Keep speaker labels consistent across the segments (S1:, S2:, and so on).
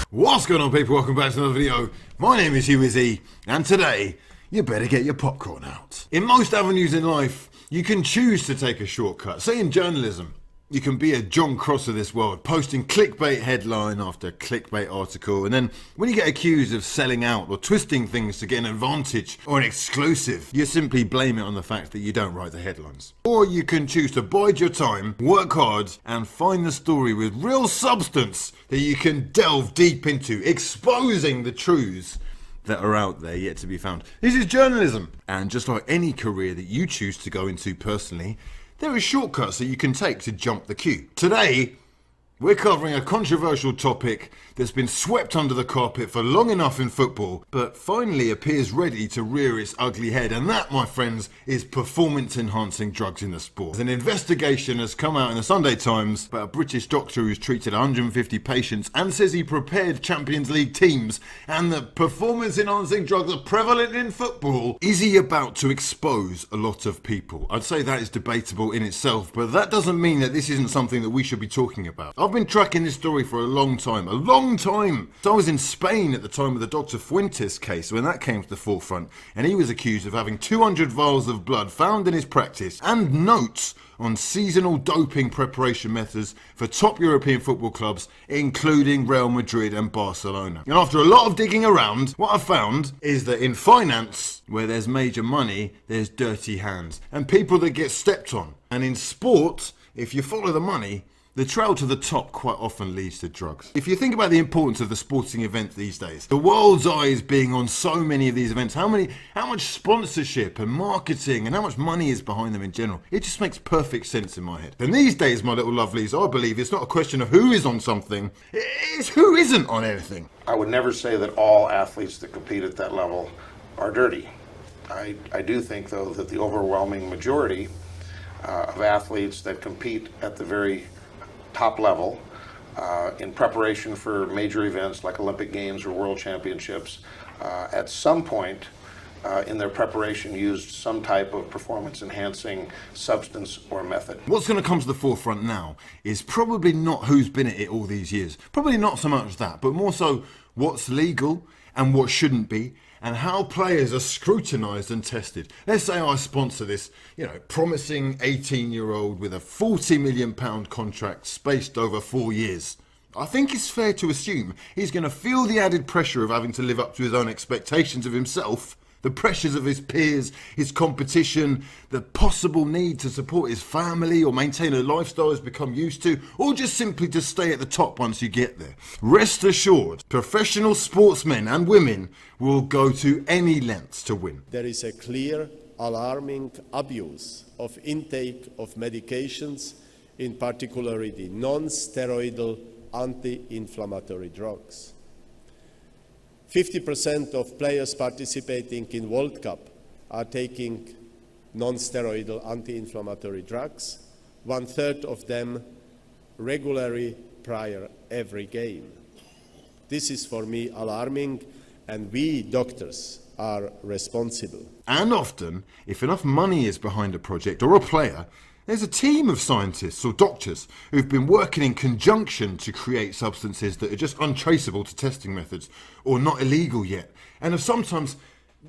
S1: What's going on, people? Welcome back to another video. My name is hughwizzy, and today you better get your popcorn out. In most avenues in life, you can choose to take a shortcut. Say in journalism, you can be a John Cross of this world, posting clickbait headline after clickbait article, and then when you get accused of selling out or twisting things to get an advantage or an exclusive, you simply blame it on the fact that you don't write the headlines. Or you can choose to bide your time, work hard, and find the story with real substance that you can delve deep into, exposing the truths that are out there yet to be found. This is journalism, and just like any career that you choose to go into personally, there are shortcuts that you can take to jump the queue. Today, we're covering a controversial topic that's been swept under the carpet for long enough in football, but finally appears ready to rear its ugly head. And that, my friends, is performance-enhancing drugs in the sport. An investigation has come out in the Sunday Times about a British doctor who's treated 150 patients and says he prepared Champions League teams, and that performance-enhancing drugs are prevalent in football. Is he about to expose a lot of people? I'd say that is debatable in itself, but that doesn't mean that this isn't something that we should be talking about. I've been tracking this story for a long time. So I was in Spain at the time of the Dr. Fuentes case when that came to the forefront, and he was accused of having 200 vials of blood found in his practice and notes on seasonal doping preparation methods for top European football clubs, including Real Madrid and Barcelona. And after a lot of digging around, what I found is that in finance, where there's major money, there's dirty hands and people that get stepped on. And in sport, if you follow the money, the trail to the top quite often leads to drugs. If you think about the importance of the sporting event these days, the world's eyes being on so many of these events, how much sponsorship and marketing and how much money is behind them in general, it just makes perfect sense in my head. And these days, my little lovelies, I believe it's not a question of who is on something, it's who isn't on anything.
S2: I would never say that all athletes that compete at that level are dirty. I do think, though, that the overwhelming majority of athletes that compete at the very top level in preparation for major events like Olympic Games or World Championships, at some point in their preparation used some type of performance-enhancing substance or method.
S1: What's going to come to the forefront now is probably not who's been at it all these years. Probably not so much that, but more so what's legal and what shouldn't be, and how players are scrutinised and tested. Let's say I sponsor this, promising 18-year-old with a £40 million contract spaced over 4 years. I think it's fair to assume he's going to feel the added pressure of having to live up to his own expectations of himself, the pressures of his peers, his competition, the possible need to support his family or maintain a lifestyle he's become used to, or just simply to stay at the top once you get there. Rest assured, professional sportsmen and women will go to any lengths to win.
S3: There is a clear, alarming abuse of intake of medications, in particular the non-steroidal anti-inflammatory drugs. 50% of players participating in World Cup are taking non-steroidal anti-inflammatory drugs, 1/3 of them regularly prior every game. This is for me alarming, and we doctors are responsible.
S1: And often, if enough money is behind a project or a player, there's a team of scientists or doctors who've been working in conjunction to create substances that are just untraceable to testing methods or not illegal yet, and have sometimes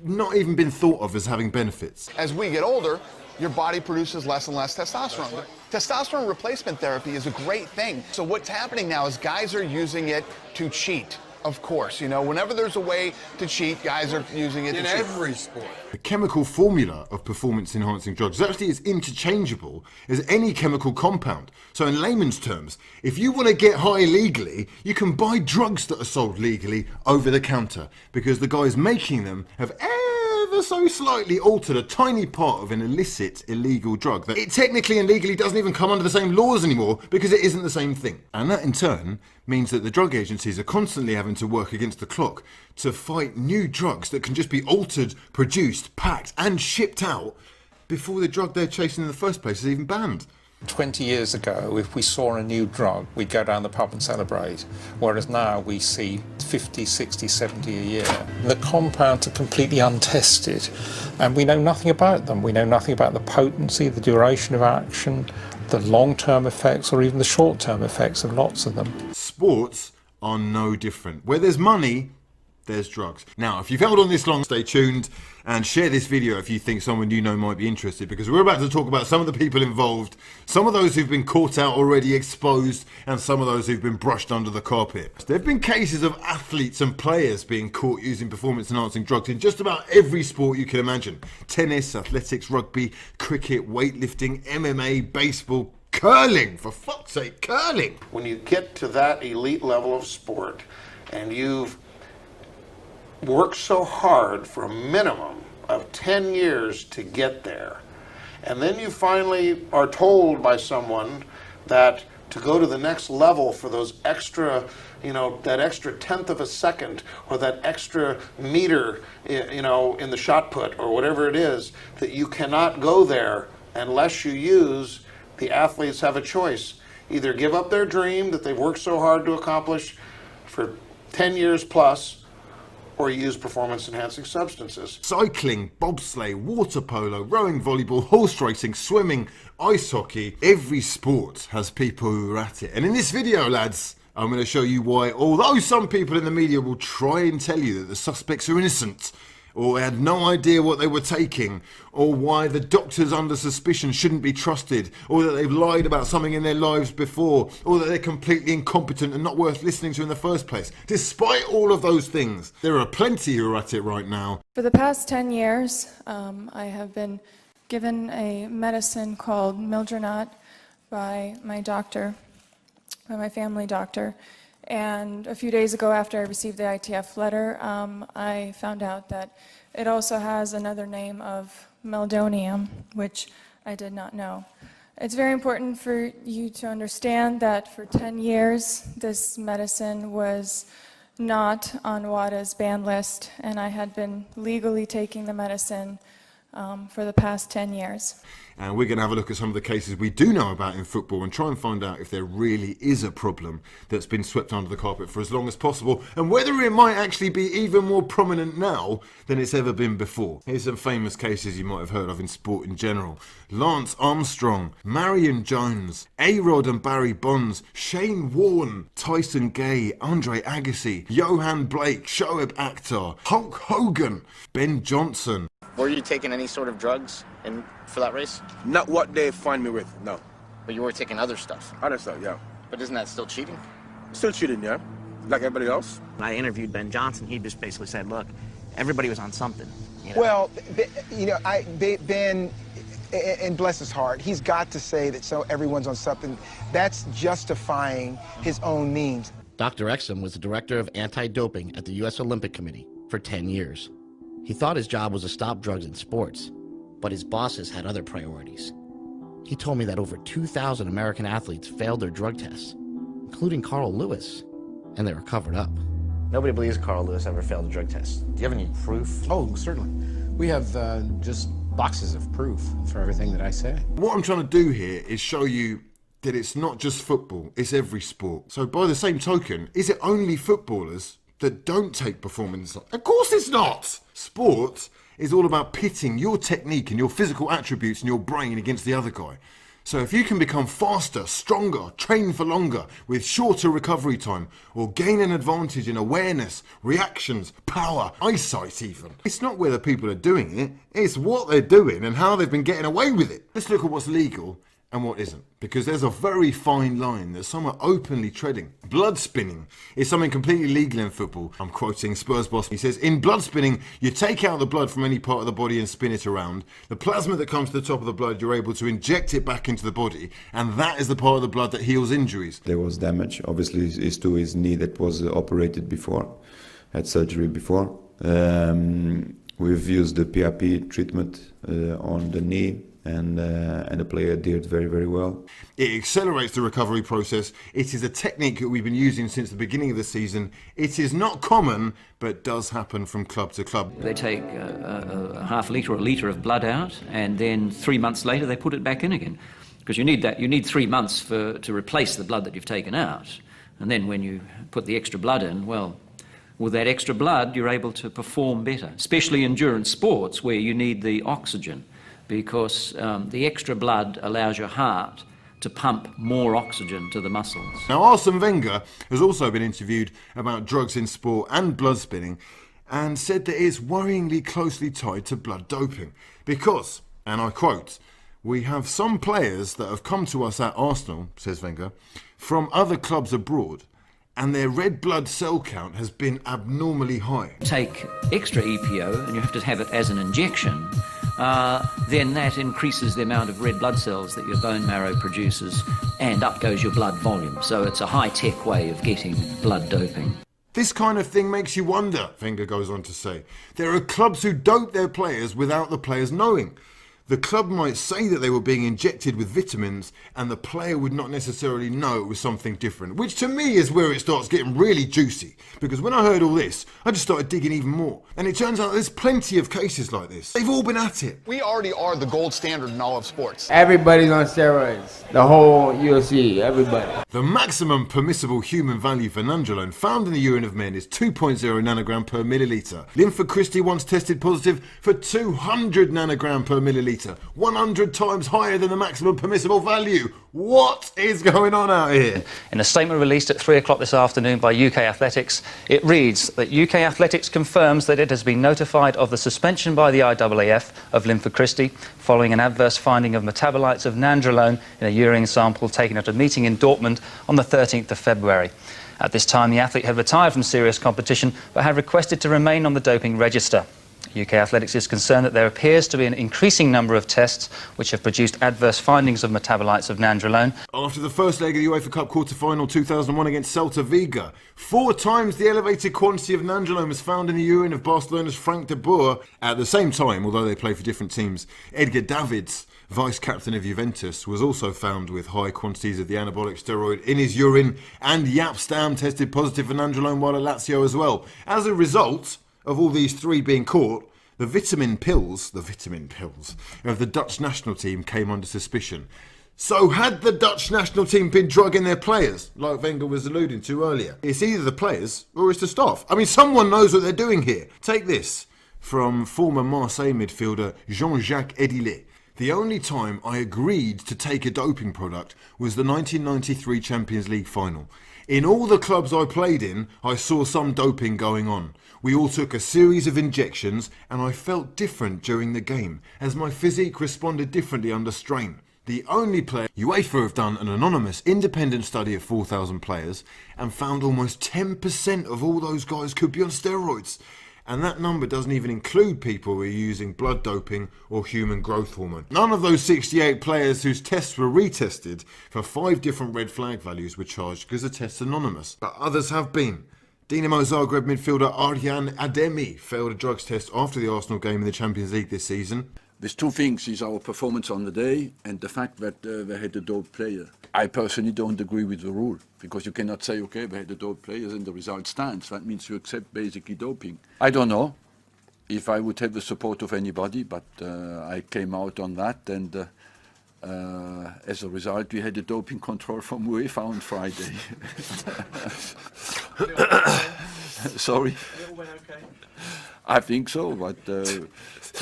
S1: not even been thought of as having benefits.
S4: As we get older, your body produces less and less testosterone. Testosterone replacement therapy is a great thing. So what's happening now is guys are using it to cheat. Of course, whenever there's a way to cheat, guys are using it to cheat.
S5: In every sport.
S1: The chemical formula of performance-enhancing drugs is actually as interchangeable as any chemical compound. So in layman's terms, if you want to get high legally, you can buy drugs that are sold legally over the counter, because the guys making them have ever so slightly altered a tiny part of an illicit, illegal drug that it technically and legally doesn't even come under the same laws anymore because it isn't the same thing. And that in turn means that the drug agencies are constantly having to work against the clock to fight new drugs that can just be altered, produced, packed and shipped out before the drug they're chasing in the first place is even banned.
S6: 20 years ago, if we saw a new drug, we'd go down the pub and celebrate, whereas now we see 50, 60, 70 a year. The compounds are completely untested, and we know nothing about them. We know nothing about the potency, the duration of action, the long-term effects or even the short-term effects of lots of them.
S1: Sports are no different. Where there's money, there's drugs. Now, if you've held on this long, stay tuned and share this video if you think someone you know might be interested, because we're about to talk about some of the people involved, some of those who've been caught out already exposed, and some of those who've been brushed under the carpet. There have been cases of athletes and players being caught using performance-enhancing drugs in just about every sport you can imagine. Tennis, athletics, rugby, cricket, weightlifting, MMA, baseball, curling, for fuck's sake, curling.
S2: When you get to that elite level of sport and you've worked so hard for a minimum of 10 years to get there, and then you finally are told by someone that to go to the next level for those extra, that extra tenth of a second or that extra meter, in the shot put or whatever it is, that you cannot go there unless you use, the athletes have a choice. Either give up their dream that they've worked so hard to accomplish for 10 years plus, or use performance-enhancing substances.
S1: Cycling, bobsleigh, water polo, rowing, volleyball, horse racing, swimming, ice hockey. Every sport has people who are at it. And in this video, lads, I'm going to show you why, although some people in the media will try and tell you that the suspects are innocent, or had no idea what they were taking, or why the doctors under suspicion shouldn't be trusted, or that they've lied about something in their lives before, or that they're completely incompetent and not worth listening to in the first place. Despite all of those things, there are plenty who are at it right now.
S5: For the past 10 years, I have been given a medicine called Mildronate by my doctor, by my family doctor. And a few days ago, after I received the ITF letter, I found out that it also has another name of meldonium, which I did not know. It's very important for you to understand that for 10 years, this medicine was not on WADA's ban list, and I had been legally taking the medicine for the past 10 years.
S1: And we're going to have a look at some of the cases we do know about in football and try and find out if there really is a problem that's been swept under the carpet for as long as possible, and whether it might actually be even more prominent now than it's ever been before. Here's some famous cases you might have heard of in sport in general. Lance Armstrong, Marion Jones, A-Rod and Barry Bonds, Shane Warne, Tyson Gay, Andre Agassi, Johan Blake, Shoaib Akhtar, Hulk Hogan, Ben Johnson.
S7: Were you taking any sort of drugs for that race?
S8: Not what they find me with, no.
S7: But you were taking other stuff?
S8: Other stuff, yeah.
S7: But isn't that still cheating?
S8: Still cheating, yeah. Like everybody else.
S9: When I interviewed Ben Johnson, he just basically said, look, everybody was on something. You know?
S10: Well, Ben, and bless his heart, he's got to say that so everyone's on something. That's justifying his own means.
S11: Dr. Exum was the director of anti-doping at the U.S. Olympic Committee for 10 years. He thought his job was to stop drugs in sports, but his bosses had other priorities. He told me that over 2,000 American athletes failed their drug tests, including Carl Lewis, and they were covered up.
S7: Nobody believes Carl Lewis ever failed a drug test. Do you have any proof?
S12: Oh, certainly. We have just boxes of proof for everything that I say.
S1: What I'm trying to do here is show you that it's not just football, it's every sport. So by the same token, is it only footballers that don't take performance? Of course it's not! Sport is all about pitting your technique and your physical attributes and your brain against the other guy. So if you can become faster, stronger, train for longer, with shorter recovery time, or gain an advantage in awareness, reactions, power, eyesight even. It's not whether people are doing it, it's what they're doing and how they've been getting away with it. Let's look at what's legal and what isn't, because there's a very fine line that some are openly treading. Blood spinning is something completely legal in football. I'm quoting Spurs boss. He says, in blood spinning, you take out the blood from any part of the body and spin it around. The plasma that comes to the top of the blood, you're able to inject it back into the body, and that is the part of the blood that heals injuries.
S13: There was damage, obviously, is to his knee that was operated before, had surgery before. We've used the PRP treatment on the knee, and the player did very, very well.
S1: It accelerates the recovery process. It is a technique that we've been using since the beginning of the season. It is not common, but does happen from club to club.
S14: They take a half litre or a litre of blood out, and then 3 months later they put it back in again. Because you need that. You need 3 months to replace the blood that you've taken out. And then when you put the extra blood in, well, with that extra blood you're able to perform better, especially endurance sports where you need the oxygen, because the extra blood allows your heart to pump more oxygen to the muscles.
S1: Now, Arsene Wenger has also been interviewed about drugs in sport and blood spinning, and said that it's worryingly closely tied to blood doping because, and I quote, "We have some players that have come to us at Arsenal," says Wenger, "from other clubs abroad, and their red blood cell count has been abnormally high."
S14: Take extra EPO and you have to have it as an injection, then that increases the amount of red blood cells that your bone marrow produces, and up goes your blood volume. So it's a high-tech way of getting blood doping.
S1: This kind of thing makes you wonder, Wenger goes on to say. There are clubs who dope their players without the players knowing. The club might say that they were being injected with vitamins and the player would not necessarily know it was something different, which to me is where it starts getting really juicy. Because when I heard all this, I just started digging even more. And it turns out there's plenty of cases like this. They've all been at it.
S4: We already are the gold standard in all of sports.
S15: Everybody's on steroids. The whole UFC, everybody.
S1: The maximum permissible human value for nandrolone found in the urine of men is 2.0 nanogram per milliliter. Linford Christie once tested positive for 200 nanogram per milliliter. 100 times higher than the maximum permissible value. What is going on out here?
S16: In a statement released at 3 o'clock this afternoon by UK Athletics, it reads that UK Athletics confirms that it has been notified of the suspension by the IAAF of Linford Christie following an adverse finding of metabolites of nandrolone in a urine sample taken at a meeting in Dortmund on the 13th of February. At this time, the athlete had retired from serious competition but had requested to remain on the doping register. UK Athletics is concerned that there appears to be an increasing number of tests which have produced adverse findings of metabolites of nandrolone.
S1: After the first leg of the UEFA Cup quarter-final 2001 against Celta Vigo, 4 times the elevated quantity of nandrolone was found in the urine of Barcelona's Frank de Boer. At the same time, although they play for different teams, Edgar Davids, vice-captain of Juventus, was also found with high quantities of the anabolic steroid in his urine, and Jaap Stam tested positive for nandrolone while at Lazio as well. As a result of all these 3 being caught, the vitamin pills of the Dutch national team came under suspicion. So had the Dutch national team been drugging their players, like Wenger was alluding to earlier? It's either the players or it's the staff. I mean, someone knows what they're doing here. Take this from former Marseille midfielder Jean-Jacques Edillet. The only time I agreed to take a doping product was the 1993 Champions League final. In all the clubs I played in, I saw some doping going on. We all took a series of injections and I felt different during the game, as my physique responded differently under strain. The only player... UEFA have done an anonymous independent study of 4,000 players and found almost 10% of all those guys could be on steroids. And that number doesn't even include people who are using blood doping or human growth hormone. None of those 68 players whose tests were retested for 5 different red flag values were charged because the test's anonymous. But others have been. Dinamo Zagreb midfielder Arjan Ademi failed a drugs test after the Arsenal game in the Champions League this season.
S17: There's 2 things, is our performance on the day and the fact that we had a doped player. I personally don't agree with the rule, because you cannot say, okay, we had a doped players and the result stands. That means you accept basically doping. I don't know if I would have the support of anybody, but I came out on that, and as a result we had a doping control from UEFA on Friday. Sorry? It went okay. I think so, but there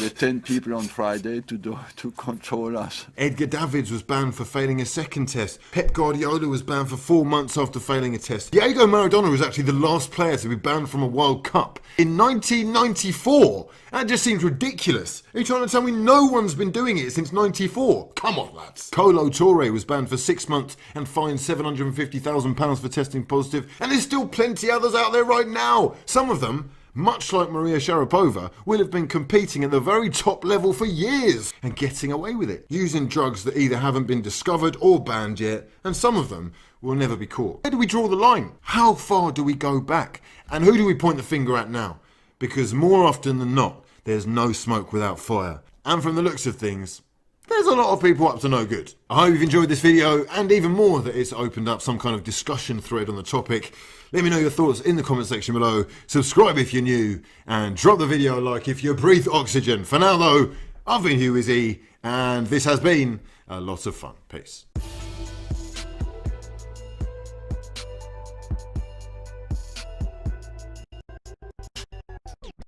S17: are 10 people on Friday to control us.
S1: Edgar Davids was banned for failing a second test. Pep Guardiola was banned for 4 months after failing a test. Diego Maradona was actually the last player to be banned from a World Cup in 1994. That just seems ridiculous. Are you trying to tell me no one's been doing it since 94? Come on, lads. Kolo Touré was banned for 6 months and fined £750,000 for testing positive. And there's still plenty others out there right now. Some of them, much like Maria Sharapova, will have been competing at the very top level for years and getting away with it, using drugs that either haven't been discovered or banned yet, and some of them will never be caught. Where do we draw the line? How far do we go back? And who do we point the finger at now? Because more often than not, there's no smoke without fire. And from the looks of things, there's a lot of people up to no good. I hope you've enjoyed this video, and even more that it's opened up some kind of discussion thread on the topic. Let me know your thoughts in the comment section below. Subscribe if you're new, and drop the video a like if you breathe oxygen. For now though, I've been hughwizzy, and this has been a lot of fun. Peace.